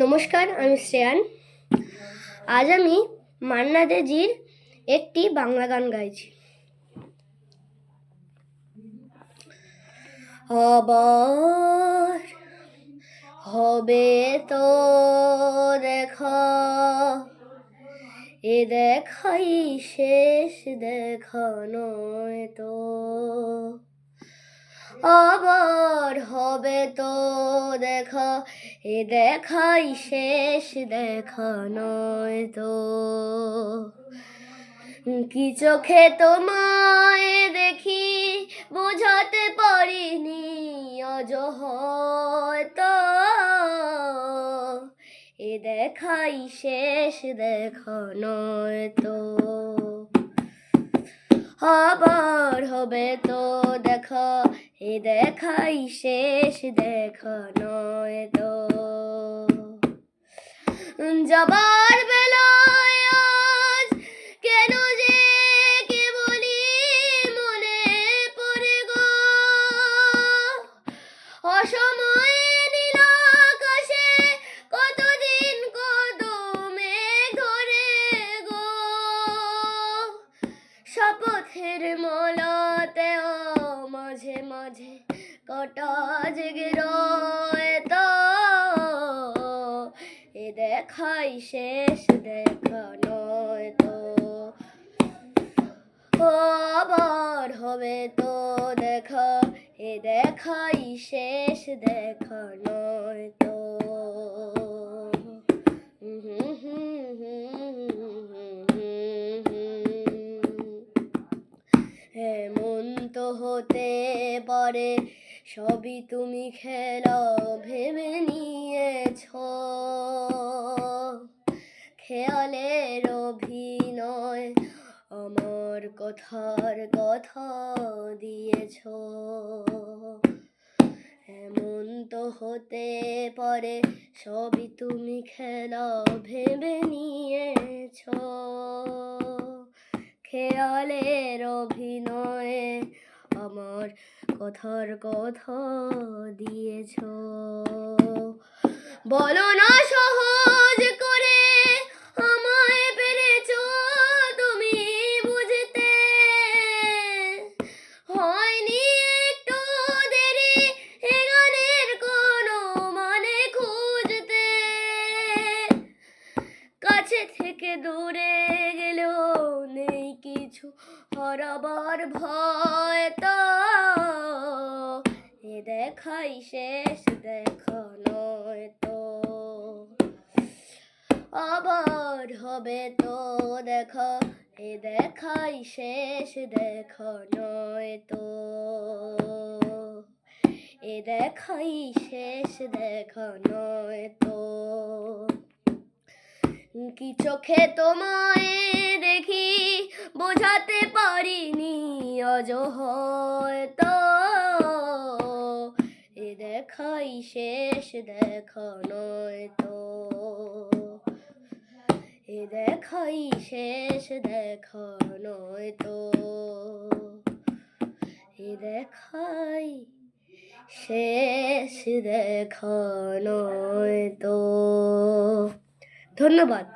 নমস্কার, আমি শ্রেয়ান। আজ আমি মান্না দে জির একটি বাংলা গান গাইছি। আবার হবে তো দেখা, এ দেখাই শেষ দেখা নয় তো। আবার হবে তো দেখা, এ দেখাই শেষ দেখা নয় তো। কি চোখে তোমায় দেখি বোঝাতে পারিনি আজ হয়তো, এ দেখাই শেষ দেখা নয় তো। আবার হবে তো দেখা, এ দেখাই শেষ দেখা নয় তো। যাবার বেলায় আজ কেন যে কে বলি মনে পড়ে গো, অসময়ে নীল আকাশে কতদিন কত মেঘ ধরে গো। শপথের মালাতেও মাঝে মাঝে কটা জেগে রয় তো, এ দেখাই শেষ দেখা নয় তো। আবার হবে তো দেখা, এ দেখাই শেষ দেখা নয় তো। এমন তো হতে পারে সবই তুমি খেলা ভেবে নিয়েছ, খেয়ালের অভিনয় আমার কথার কথা দিয়েছ। এমন তো হতে পারে সবই তুমি খেলা ভেবে নিয়েছ, খেয়ালের অভিনয়ে আমার কথার কথা দিয়েছ। বলো না সহজ করে আমায় পেরেছ তুমি বুঝতে, হয়নি একটু দেরি এ গানের কোনো মানে খুঁজতে। কাছে থেকে দূরে গেলেও নেই কিছু হারাবার ভয় তো, এ দেখাই শেষ দেখা নয় তো। আবার হবে তো দেখা, এ দেখাই শেষ দেখা নয় তো। এ দেখাই শেষ দেখা নয় তো। কি চোখে তোমায় দেখি বোঝাতে পারিনি আজ হয়তো, এ দেখাই শেষ দেখা নয় তো। এ দেখাই শেষ দেখা নয় তো। এ দেখাই শেষ দেখা নয় তো। ধন্যবাদ।